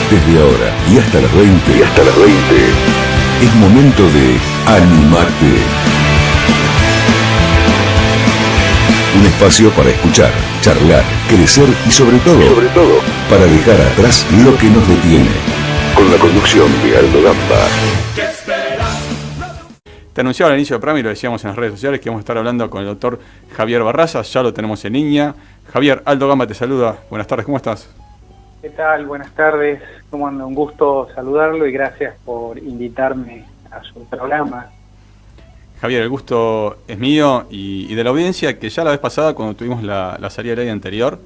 Desde ahora y hasta las 20. Es momento de Animate. Un espacio para escuchar, charlar, crecer y sobre todo, para dejar atrás lo que nos detiene. Con la conducción de Aldo Gamba. Te anunciaba al inicio del programa y lo decíamos en las redes sociales que vamos a estar hablando con el doctor Javier Barraza, ya lo tenemos en línea. Javier, Aldo Gamba te saluda. Buenas tardes, ¿cómo estás? ¿Qué tal? Buenas tardes. ¿Cómo anda? Un gusto saludarlo y gracias por invitarme a su programa. Javier, el gusto es mío y de la audiencia, que ya la vez pasada, cuando tuvimos la salida de ley anterior,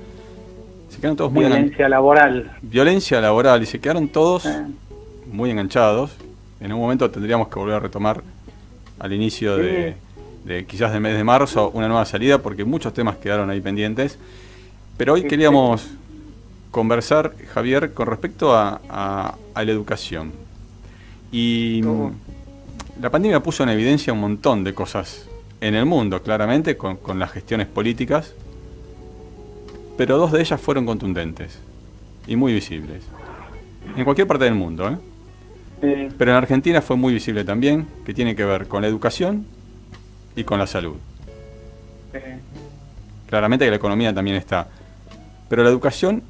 se quedaron todos muy Violencia laboral. Violencia laboral, y se quedaron todos muy enganchados. En un momento tendríamos que volver a retomar al inicio de quizás del mes de marzo una nueva salida, porque muchos temas quedaron ahí pendientes. Pero hoy queríamos conversar, Javier, con respecto a la educación. Y la pandemia puso en evidencia un montón de cosas en el mundo, claramente, con las gestiones políticas, pero dos de ellas fueron contundentes y muy visibles. En cualquier parte del mundo, ¿eh? Pero en Argentina fue muy visible también, que tiene que ver con la educación y con la salud. Claramente que la economía también está, pero la educación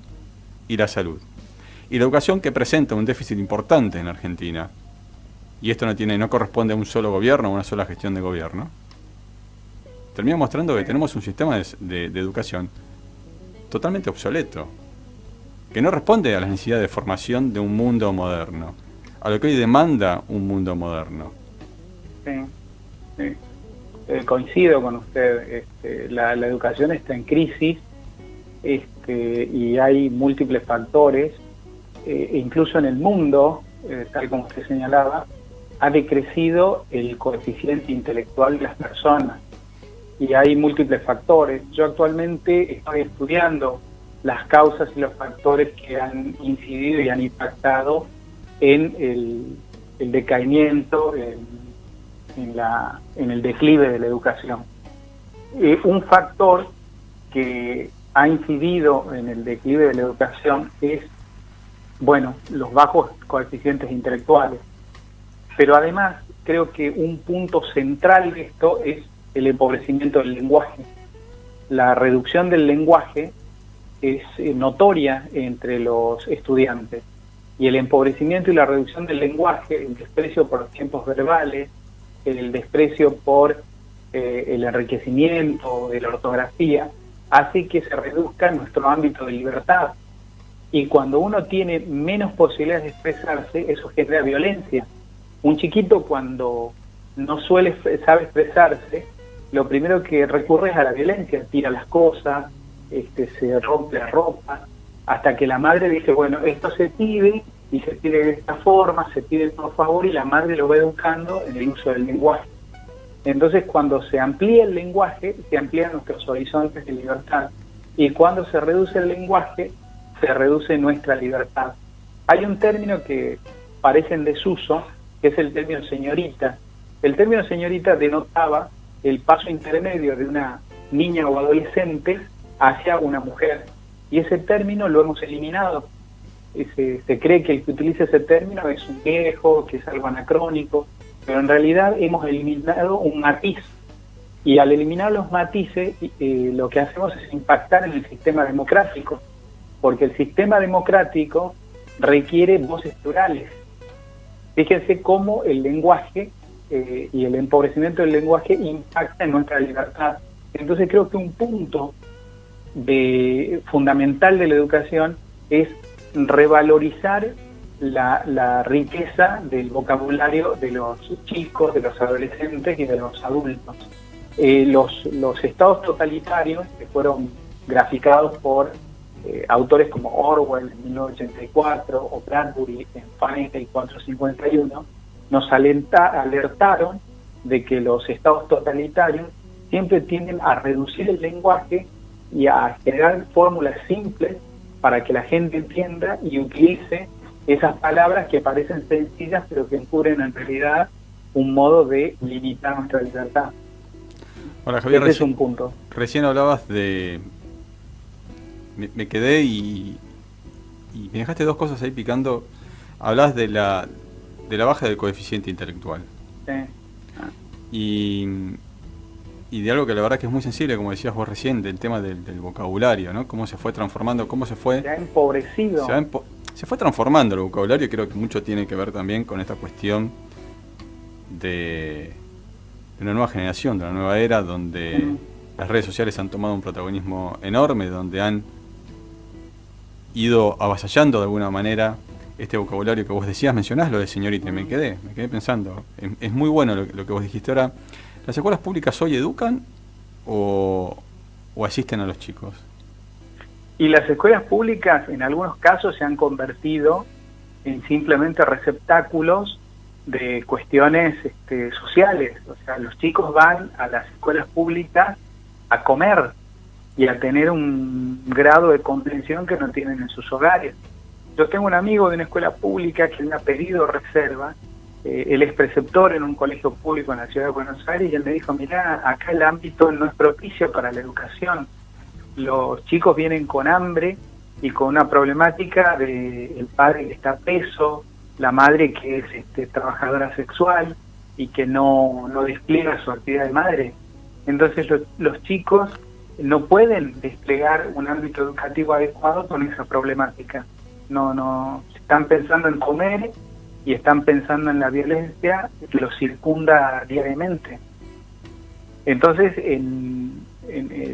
y la salud. Y la educación, que presenta un déficit importante en Argentina, y esto no corresponde a un solo gobierno, a una sola gestión de gobierno, termina mostrando que tenemos un sistema de educación totalmente obsoleto, que no responde a las necesidades de formación de un mundo moderno, a lo que hoy demanda un mundo moderno. Sí. Coincido con usted. La educación está en crisis y hay múltiples factores. Incluso en el mundo, tal como usted señalaba, ha decrecido el coeficiente intelectual de las personas y hay múltiples factores. Yo actualmente estoy estudiando las causas y los factores que han incidido y han impactado en el decaimiento, en el declive de la educación. Un factor que ha incidido en el declive de la educación es, los bajos coeficientes intelectuales. Pero además creo que un punto central de esto es el empobrecimiento del lenguaje. La reducción del lenguaje es notoria entre los estudiantes. Y el empobrecimiento y la reducción del lenguaje, el desprecio por los tiempos verbales, el desprecio por el enriquecimiento de la ortografía, hace que se reduzca nuestro ámbito de libertad. Y cuando uno tiene menos posibilidades de expresarse, eso genera violencia. Un chiquito, cuando no sabe expresarse, lo primero que recurre es a la violencia, tira las cosas, se rompe la ropa, hasta que la madre dice, esto se pide, y se pide de esta forma, se pide por favor, y la madre lo va educando en el uso del lenguaje. Entonces, cuando se amplía el lenguaje, se amplían nuestros horizontes de libertad, y cuando se reduce el lenguaje, se reduce nuestra libertad. Hay un término que parece en desuso, que es el término señorita. El término señorita denotaba el paso intermedio de una niña o adolescente hacia una mujer, y ese término lo hemos eliminado. Se cree que el que utiliza ese término es un viejo, que es algo anacrónico, pero en realidad hemos eliminado un matiz, y al eliminar los matices lo que hacemos es impactar en el sistema democrático, porque el sistema democrático requiere voces plurales. Fíjense cómo el lenguaje y el empobrecimiento del lenguaje impacta en nuestra libertad. Entonces creo que un punto fundamental de la educación es revalorizar la riqueza del vocabulario de los chicos, de los adolescentes y de los adultos. Los estados totalitarios, que fueron graficados por autores como Orwell en 1984 o Bradbury en Fahrenheit 451, nos alertaron de que los estados totalitarios siempre tienden a reducir el lenguaje y a generar fórmulas simples para que la gente entienda y utilice esas palabras que parecen sencillas pero que encubren en realidad un modo de limitar nuestra libertad. Hola, Javier, ese es un punto. Recién hablabas de... Me quedé y y me dejaste dos cosas ahí picando. Hablás de la baja del coeficiente intelectual. Sí. Y de algo que la verdad que es muy sensible, como decías vos recién, del tema del vocabulario, ¿no? Cómo se fue transformando, cómo se fue... Se ha empobrecido. Se fue transformando el vocabulario, y creo que mucho tiene que ver también con esta cuestión de una nueva generación, de una nueva era, donde las redes sociales han tomado un protagonismo enorme, donde han ido avasallando de alguna manera este vocabulario que vos decías. Mencionás lo de señorita, y me quedé pensando. Es muy bueno lo que vos dijiste ahora. ¿Las escuelas públicas hoy educan o asisten a los chicos? Y las escuelas públicas en algunos casos se han convertido en simplemente receptáculos de cuestiones sociales. O sea, los chicos van a las escuelas públicas a comer y a tener un grado de comprensión que no tienen en sus hogares. Yo tengo un amigo de una escuela pública que le ha pedido reserva. Él es preceptor en un colegio público en la ciudad de Buenos Aires, y él me dijo: mirá, acá el ámbito no es propicio para la educación. Los chicos vienen con hambre y con una problemática de el padre que está preso, la madre que es trabajadora sexual y que no despliega su actividad de madre. Entonces los chicos no pueden desplegar un ámbito educativo adecuado con esa problemática. No están pensando en comer y están pensando en la violencia que los circunda diariamente. Entonces, en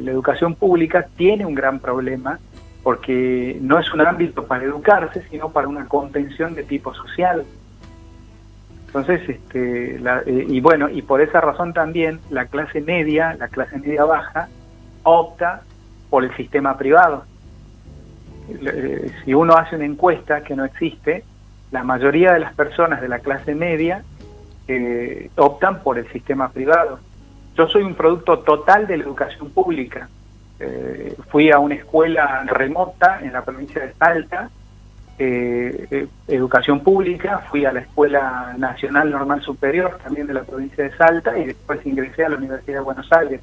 la educación pública tiene un gran problema, porque no es un ámbito para educarse, sino para una contención de tipo social. Entonces, y por esa razón también la clase media baja, opta por el sistema privado. Si uno hace una encuesta, que no existe, la mayoría de las personas de la clase media optan por el sistema privado. Yo soy un producto total de la educación pública. Fui a una escuela remota en la provincia de Salta, educación pública. Fui a la Escuela Nacional Normal Superior, también de la provincia de Salta, y después ingresé a la Universidad de Buenos Aires.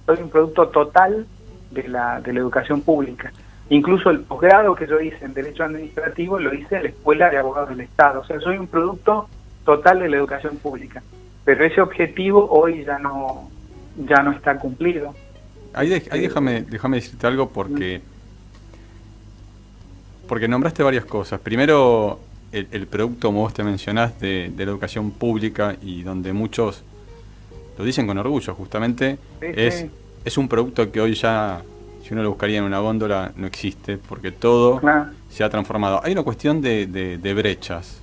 Soy un producto total de la educación pública. Incluso el posgrado que yo hice en Derecho Administrativo lo hice en la Escuela de Abogados del Estado. O sea, soy un producto total de la educación pública. Pero ese objetivo hoy ya no está cumplido. Ahí déjame decirte algo, porque nombraste varias cosas. Primero, el producto, como vos te mencionás, de la educación pública, y donde muchos lo dicen con orgullo, justamente, Sí. Es un producto que hoy ya, si uno lo buscaría en una góndola, no existe, porque todo se ha transformado. Hay una cuestión de brechas.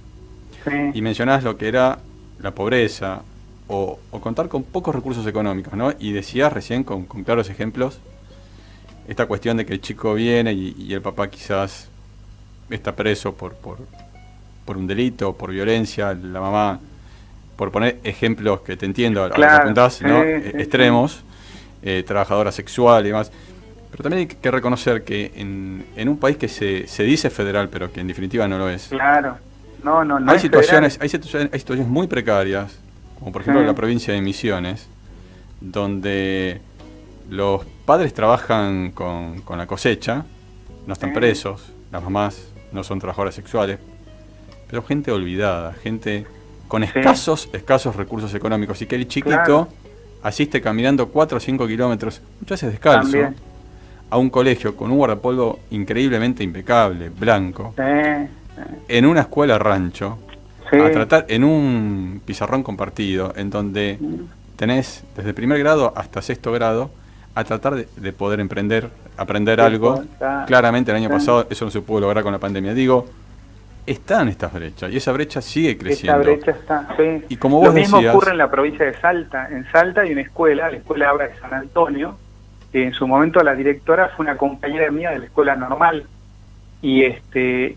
Sí. Y mencionás lo que era la pobreza, o contar con pocos recursos económicos, ¿no? Y decías recién, con claros ejemplos, esta cuestión de que el chico viene y el papá quizás está preso por un delito, por violencia, la mamá, por poner ejemplos que te entiendo, a lo que apuntás, ¿no? Extremos, trabajadora sexual y demás. Pero también hay que reconocer que en un país que se dice federal, pero que en definitiva no lo es. Claro, no hay situaciones muy precarias, como por ejemplo en la provincia de Misiones, donde los padres trabajan con la cosecha, no están presos, las mamás no son trabajadoras sexuales, pero gente olvidada, gente con escasos recursos económicos, y que el chiquito asiste caminando 4 o 5 kilómetros, muchas veces descalzo, también, a un colegio con un guardapolvo increíblemente impecable, blanco, en una escuela rancho, a tratar en un pizarrón compartido, en donde tenés desde primer grado hasta sexto grado a tratar de poder aprender algo. Claramente el año pasado eso no se pudo lograr con la pandemia. Digo, están estas brechas, y esa brecha sigue creciendo. Esta brecha está, Y como vos decías, lo mismo ocurre en la provincia de Salta. En Salta hay una escuela, la Escuela Abra de San Antonio, que en su momento la directora fue una compañera mía de la escuela normal, y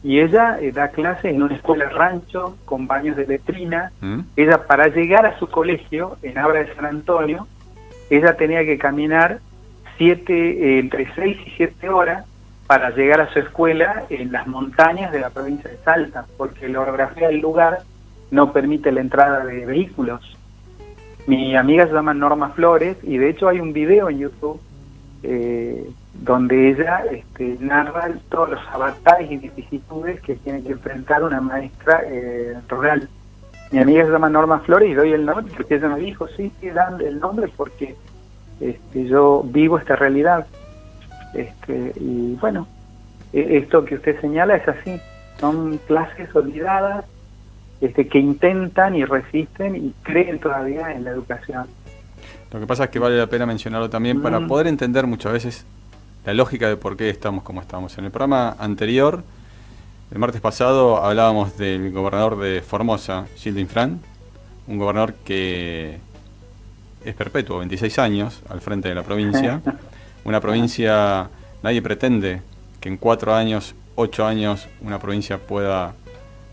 ella da clases en una escuela rancho con baños de letrina. Ella, para llegar a su colegio en Abra de San Antonio, ella tenía que caminar entre 6 y 7 horas para llegar a su escuela en las montañas de la provincia de Salta, porque la orografía del lugar no permite la entrada de vehículos. Mi amiga se llama Norma Flores, y de hecho hay un video en YouTube donde ella narra todos los avatares y vicisitudes que tiene que enfrentar una maestra rural. Mi amiga se llama Norma Flores y doy el nombre porque ella me dijo, sí, dan el nombre porque yo vivo esta realidad. Y bueno, esto que usted señala es así, son clases olvidadas que intentan y resisten y creen todavía en la educación. Lo que pasa es que vale la pena mencionarlo también para poder entender muchas veces la lógica de por qué estamos como estamos. En el programa anterior, el martes pasado, hablábamos del gobernador de Formosa, Gildo Infran, un gobernador que es perpetuo, 26 años al frente de la provincia. Una provincia, nadie pretende que en 4 años, 8 años, una provincia pueda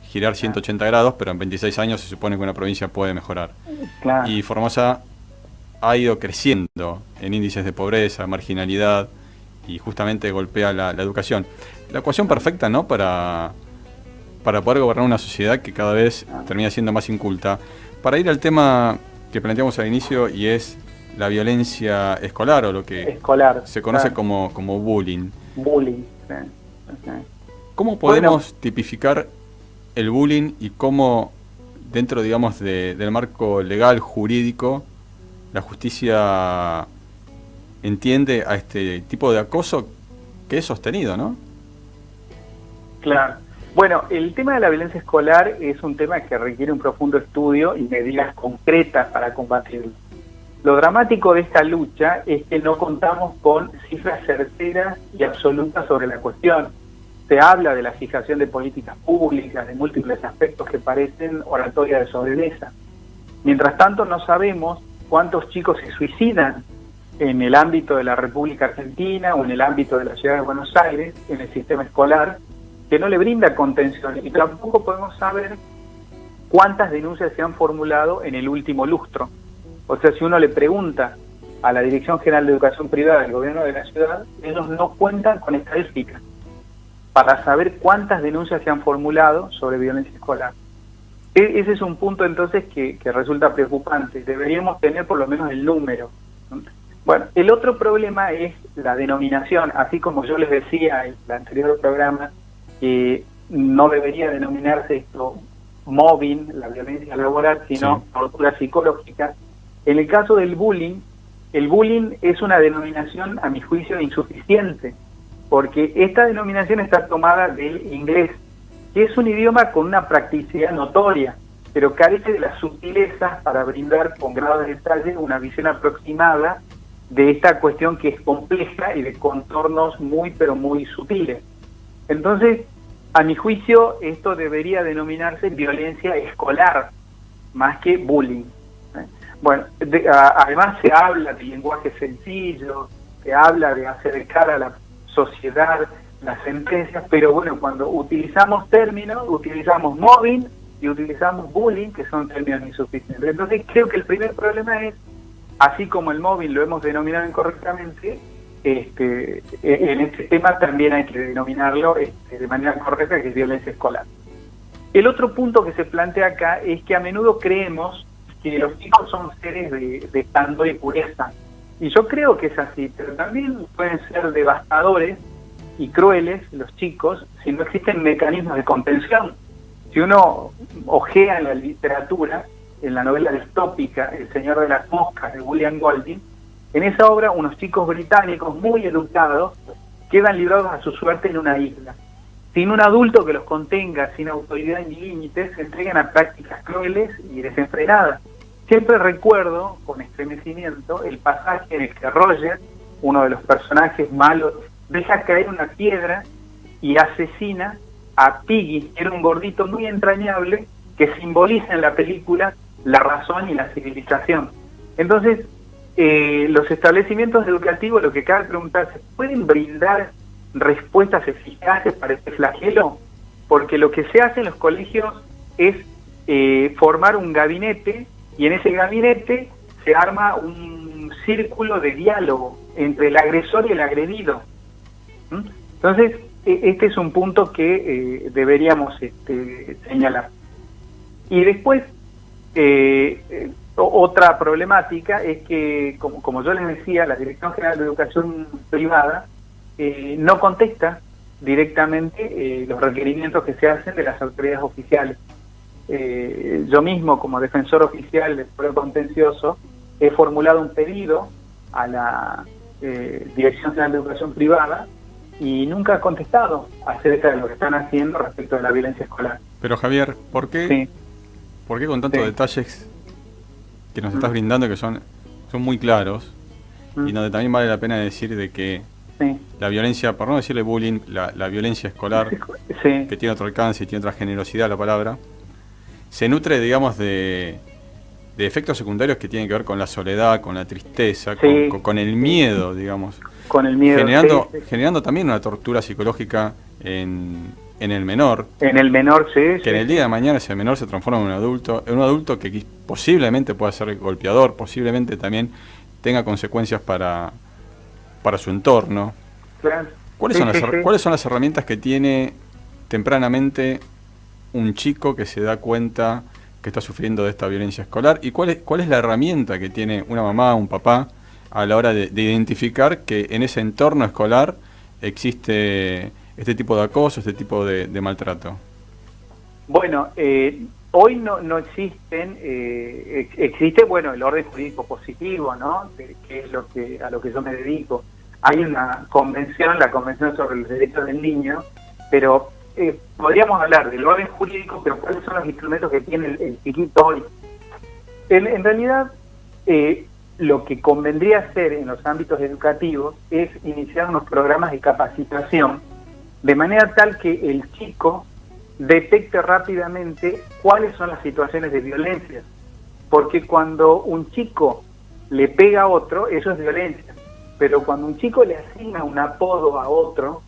girar 180 grados, pero en 26 años se supone que una provincia puede mejorar. Claro. Y Formosa ha ido creciendo en índices de pobreza, marginalidad, y justamente golpea la educación. La ecuación perfecta, ¿no?, para poder gobernar una sociedad que cada vez termina siendo más inculta. Para ir al tema que planteamos al inicio, y es la violencia escolar, o lo que se conoce como bullying. Bullying, sí. ¿Cómo podemos tipificar el bullying y cómo, dentro, digamos, del marco legal, jurídico, la justicia entiende a este tipo de acoso que es sostenido, ¿no? Claro. Bueno, el tema de la violencia escolar es un tema que requiere un profundo estudio y medidas concretas para combatirlo. Lo dramático de esta lucha es que no contamos con cifras certeras y absolutas sobre la cuestión. Se habla de la fijación de políticas públicas, de múltiples aspectos que parecen oratoria de sobremesa. Mientras tanto, no sabemos cuántos chicos se suicidan en el ámbito de la República Argentina o en el ámbito de la Ciudad de Buenos Aires, en el sistema escolar, que no le brinda contención, y tampoco podemos saber cuántas denuncias se han formulado en el último lustro. O sea, si uno le pregunta a la Dirección General de Educación Privada del Gobierno de la Ciudad, ellos no cuentan con estadísticas para saber cuántas denuncias se han formulado sobre violencia escolar. Ese es un punto entonces que resulta preocupante. Deberíamos tener por lo menos el número. Bueno, el otro problema es la denominación. Así como yo les decía en el anterior programa que no debería denominarse esto mobbing, la violencia laboral, sino tortura psicológica. En el caso del bullying, el bullying es una denominación, a mi juicio, insuficiente, porque esta denominación está tomada del inglés, que es un idioma con una practicidad notoria, pero carece de las sutilezas para brindar con grado de detalle una visión aproximada de esta cuestión que es compleja y de contornos muy, pero muy sutiles. Entonces, a mi juicio, esto debería denominarse violencia escolar, más que bullying. Bueno, además se habla de lenguaje sencillo, se habla de acercar a la sociedad las sentencias, pero bueno, cuando utilizamos términos, utilizamos mobbing y utilizamos bullying, que son términos insuficientes. Entonces creo que el primer problema es, así como el mobbing lo hemos denominado incorrectamente, en este tema también hay que denominarlo de manera correcta, que es violencia escolar. El otro punto que se plantea acá es que a menudo creemos que los chicos son seres de candor y pureza. Y yo creo que es así, pero también pueden ser devastadores y crueles los chicos si no existen mecanismos de contención. Si uno ojea en la literatura, en la novela distópica El Señor de las Moscas de William Golding, en esa obra unos chicos británicos muy educados quedan librados a su suerte en una isla. Sin un adulto que los contenga, sin autoridad ni límites, se entregan a prácticas crueles y desenfrenadas. Siempre recuerdo con estremecimiento el pasaje en el que Roger, uno de los personajes malos, deja caer una piedra y asesina a Piggy, que era un gordito muy entrañable que simboliza en la película la razón y la civilización. Entonces, los establecimientos educativos, lo que cabe preguntarse, ¿pueden brindar respuestas eficaces para este flagelo? Porque lo que se hace en los colegios es formar un gabinete, y en ese gabinete se arma un círculo de diálogo entre el agresor y el agredido. Entonces, este es un punto que deberíamos señalar. Y después, otra problemática es que, como yo les decía, la Dirección General de Educación Privada no contesta directamente los requerimientos que se hacen de las autoridades oficiales. Yo mismo, como defensor oficial del Poder Contencioso, he formulado un pedido a la Dirección General de Educación Privada y nunca ha contestado acerca de lo que están haciendo respecto de la violencia escolar. Pero Javier, ¿por qué con tantos detalles que nos estás brindando que son muy claros y donde también vale la pena decir de que la violencia, por no decirle bullying, la violencia escolar, que tiene otro alcance y tiene otra generosidad la palabra, se nutre, digamos, de efectos secundarios que tienen que ver con la soledad, con la tristeza, con el miedo, digamos. Con el miedo. Generando también una tortura psicológica en el menor. En el menor, que en el día de mañana ese menor se transforma en un adulto que posiblemente pueda ser golpeador, posiblemente también tenga consecuencias para su entorno. Claro. ¿Cuáles son las herramientas que tiene tempranamente un chico que se da cuenta que está sufriendo de esta violencia escolar? ¿Y cuál es la herramienta que tiene una mamá o un papá a la hora de identificar que en ese entorno escolar existe este tipo de acoso, este tipo de maltrato? Bueno, hoy no existen, existe, bueno, el orden jurídico positivo, ¿no? Que es a lo que yo me dedico. Hay una convención, la Convención sobre los Derechos del Niño, pero podríamos hablar del orden jurídico, pero ¿cuáles son los instrumentos que tiene el chiquito hoy? En realidad, lo que convendría hacer en los ámbitos educativos es iniciar unos programas de capacitación, de manera tal que el chico detecte rápidamente cuáles son las situaciones de violencia. Porque cuando un chico le pega a otro, eso es violencia. Pero cuando un chico le asigna un apodo a otro,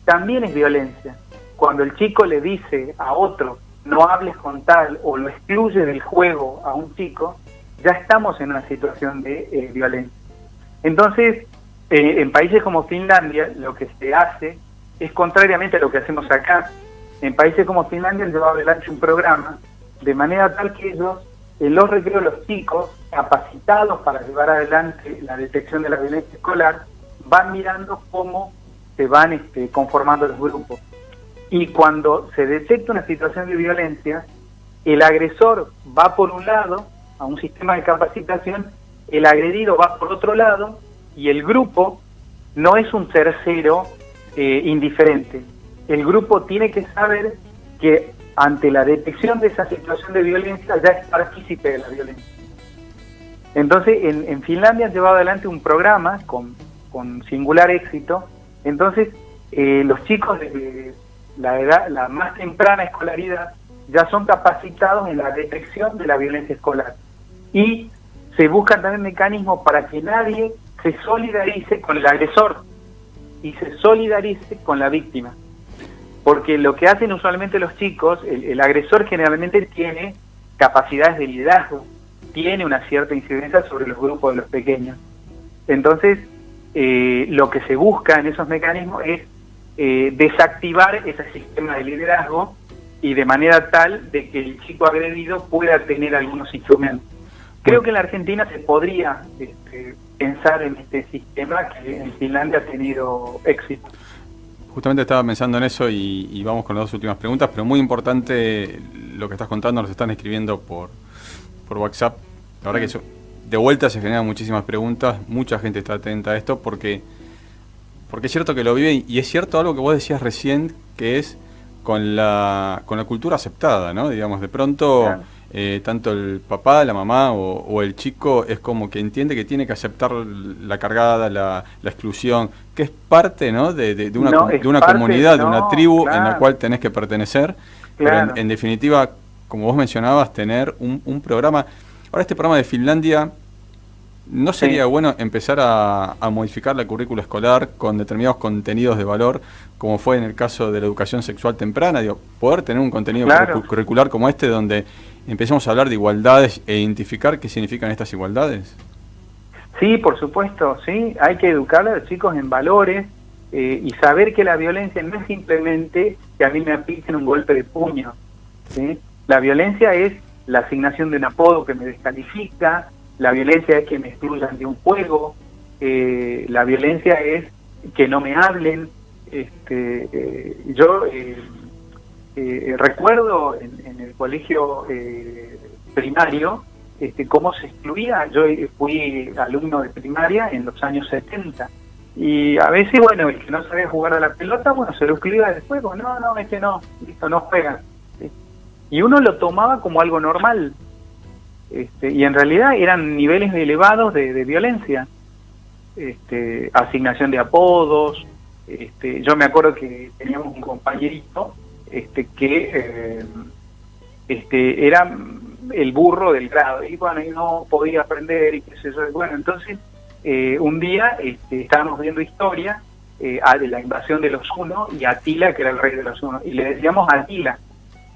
también es violencia. Cuando el chico le dice a otro, no hables con tal, o lo excluye del juego a un chico, ya estamos en una situación de violencia. Entonces, en países como Finlandia, lo que se hace es contrariamente a lo que hacemos acá. En países como Finlandia han llevado adelante un programa de manera tal que ellos, en los recreos, los chicos capacitados para llevar adelante la detección de la violencia escolar, van mirando cómo se van conformando los grupos. Y cuando se detecta una situación de violencia, el agresor va por un lado a un sistema de capacitación, el agredido va por otro lado, y el grupo no es un tercero indiferente. El grupo tiene que saber que ante la detección de esa situación de violencia ya es partícipe de la violencia. Entonces, en Finlandia han llevado adelante un programa con singular éxito. Entonces, los chicos de la más temprana escolaridad ya son capacitados en la detección de la violencia escolar. Y se buscan también mecanismos para que nadie se solidarice con el agresor y se solidarice con la víctima. Porque lo que hacen usualmente los chicos, el agresor generalmente tiene capacidades de liderazgo, tiene una cierta incidencia sobre los grupos de los pequeños. Entonces, lo que se busca en esos mecanismos es desactivar ese sistema de liderazgo y de manera tal de que el chico agredido pueda tener algunos instrumentos. Creo que en la Argentina se podría pensar en este sistema que en Finlandia ha tenido éxito. Justamente estaba pensando en eso y vamos con las dos últimas preguntas, pero muy importante lo que estás contando, nos están escribiendo por WhatsApp. La verdad que eso, de vuelta se generan muchísimas preguntas, mucha gente está atenta a esto porque es cierto que lo vive y es cierto algo que vos decías recién, que es con la cultura aceptada, ¿no? Digamos, de pronto... Claro. Tanto el papá, la mamá o el chico es como que entiende que tiene que aceptar la cargada, la exclusión, que es parte, ¿no? de una comunidad, de una tribu, claro, en la cual tenés que pertenecer, claro. Pero en definitiva, como vos mencionabas, tener un programa. Ahora, este programa de Finlandia, ¿no sería bueno empezar a modificar la currícula escolar con determinados contenidos de valor, como fue en el caso de la educación sexual temprana? Digo, poder tener un contenido curricular como este, donde empecemos a hablar de igualdades e identificar qué significan estas igualdades. Sí, por supuesto, sí. Hay que educar a los chicos en valores y saber que la violencia no es simplemente que a mí me apliquen un golpe de puño, ¿sí? La violencia es la asignación de un apodo que me descalifica, la violencia es que me excluyan de un juego, la violencia es que no me hablen. Yo recuerdo en el colegio primario cómo se excluía. Yo fui alumno de primaria en los años 70 y a veces, bueno, el que no sabía jugar a la pelota, bueno, se lo excluía del juego. No, listo, no juega. ¿Sí? Y uno lo tomaba como algo normal, y en realidad eran niveles elevados de violencia, asignación de apodos. Yo me acuerdo que teníamos un compañerito que era el burro del grado, y bueno, y no podía aprender, y qué sé yo. Bueno, entonces un día estábamos viendo historia de la invasión de los hunos, y Atila, que era el rey de los hunos, y le decíamos Atila,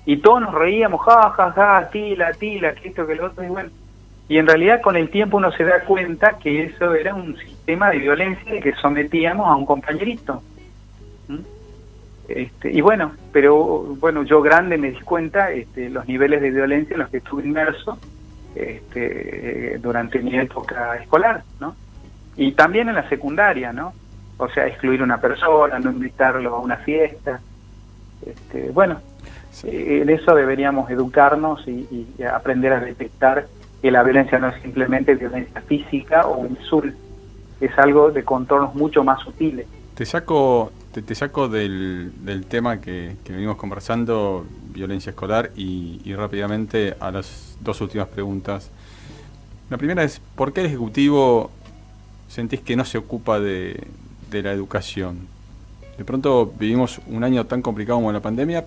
y todos nos reíamos, ja, ja, ja, Atila, que esto, que lo otro, y bueno, y en realidad con el tiempo uno se da cuenta que eso era un sistema de violencia que sometíamos a un compañerito. Y bueno, pero bueno, yo grande me di cuenta los niveles de violencia en los que estuve inmerso durante mi época escolar, ¿no? Y también en la secundaria, ¿no? O sea, excluir a una persona, no invitarlo a una fiesta. Bueno, sí. En eso deberíamos educarnos y aprender a detectar que la violencia no es simplemente violencia física o insulto, es algo de contornos mucho más sutiles. Te saco del tema que venimos conversando, violencia escolar, y rápidamente a las dos últimas preguntas. La primera es, ¿por qué el Ejecutivo sentís que no se ocupa de la educación? De pronto vivimos un año tan complicado como la pandemia,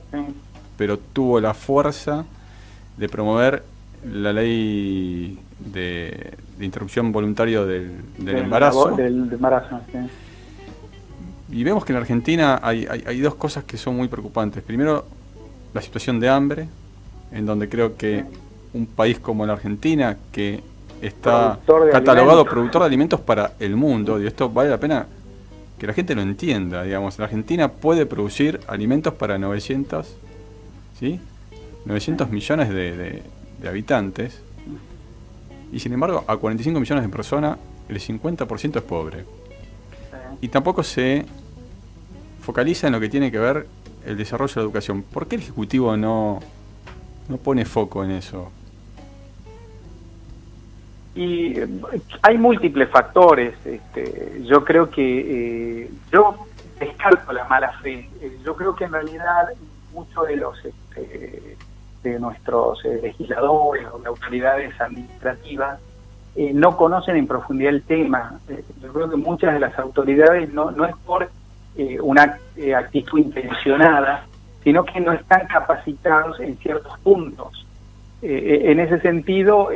pero tuvo la fuerza de promover la ley de interrupción voluntaria del embarazo. Del embarazo, sí. Y vemos que en Argentina hay dos cosas que son muy preocupantes. Primero, la situación de hambre, en donde creo que un país como la Argentina, que está catalogado productor de alimentos para el mundo, y esto vale la pena que la gente lo entienda, digamos. La Argentina puede producir alimentos para 900 millones de habitantes, y sin embargo a 45 millones de personas el 50% es pobre. Y tampoco se focaliza en lo que tiene que ver el desarrollo de la educación. ¿Por qué el Ejecutivo no pone foco en eso? Y hay múltiples factores. Yo creo que yo descarto la mala fe. Yo creo que en realidad muchos de los de nuestros legisladores o de autoridades administrativas no conocen en profundidad el tema. Yo creo que muchas de las autoridades no es por una actitud intencionada, sino que no están capacitados en ciertos puntos. En ese sentido,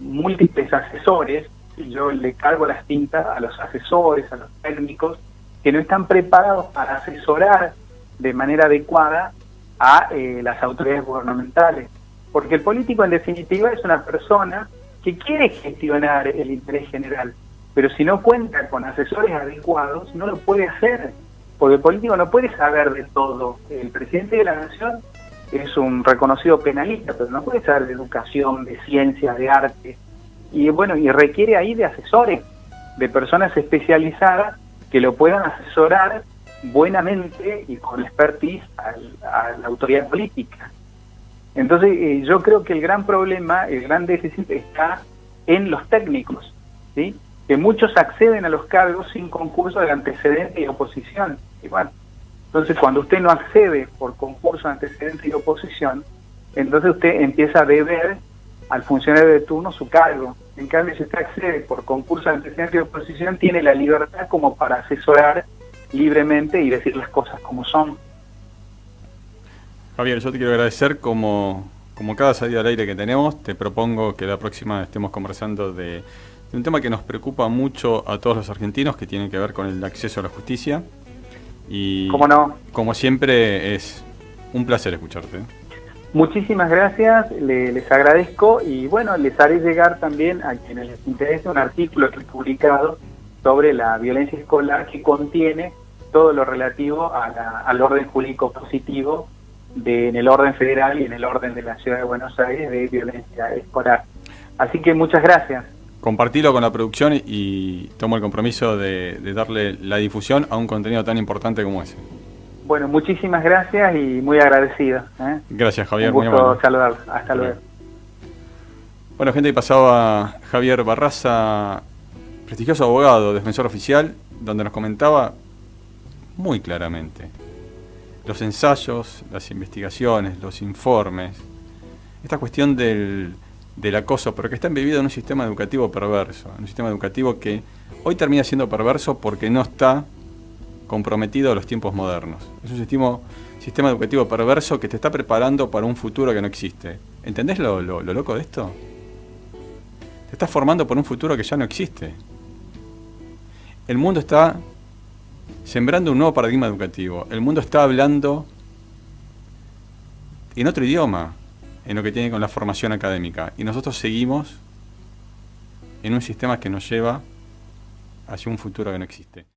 múltiples asesores, yo le cargo las tintas a los asesores, a los técnicos, que no están preparados para asesorar de manera adecuada a las autoridades gubernamentales. Porque el político, en definitiva, es una persona que quiere gestionar el interés general, pero si no cuenta con asesores adecuados, no lo puede hacer, porque el político no puede saber de todo. El presidente de la nación es un reconocido penalista, pero no puede saber de educación, de ciencia, de arte, y bueno, y requiere ahí de asesores, de personas especializadas que lo puedan asesorar buenamente y con expertise a la autoridad política. Entonces yo creo que el gran problema, el gran déficit está en los técnicos, ¿sí? Que muchos acceden a los cargos sin concurso de antecedente y oposición. Y bueno, entonces cuando usted no accede por concurso de antecedente y oposición, entonces usted empieza a deber al funcionario de turno su cargo. En cambio, si usted accede por concurso de antecedente y oposición, tiene la libertad como para asesorar libremente y decir las cosas como son. Javier, yo te quiero agradecer como cada salida al aire que tenemos. Te propongo que la próxima estemos conversando de un tema que nos preocupa mucho a todos los argentinos, que tiene que ver con el acceso a la justicia. Y ¿cómo no? Como siempre, es un placer escucharte. Muchísimas gracias, les agradezco, y bueno, les haré llegar también a quienes les interese un artículo que he publicado sobre la violencia escolar, que contiene todo lo relativo al orden jurídico positivo en el orden federal y en el orden de la Ciudad de Buenos Aires de violencia escolar. Así que muchas gracias. compartilo con la producción y tomo el compromiso de darle la difusión a un contenido tan importante como ese. Bueno, muchísimas gracias y muy agradecido. Gracias, Javier. Un gusto saludarlo. Hasta luego. Bueno, gente, ahí pasaba Javier Barraza, prestigioso abogado, defensor oficial, donde nos comentaba muy claramente los ensayos, las investigaciones, los informes, esta cuestión del acoso, pero que está embebido en un sistema educativo perverso, en un sistema educativo que hoy termina siendo perverso porque no está comprometido a los tiempos modernos. Es un sistema educativo perverso que te está preparando para un futuro que no existe. ¿Entendés lo loco de esto? Te estás formando por un futuro que ya no existe. El mundo está sembrando un nuevo paradigma educativo. El mundo está hablando en otro idioma, en lo que tiene con la formación académica. Y nosotros seguimos en un sistema que nos lleva hacia un futuro que no existe.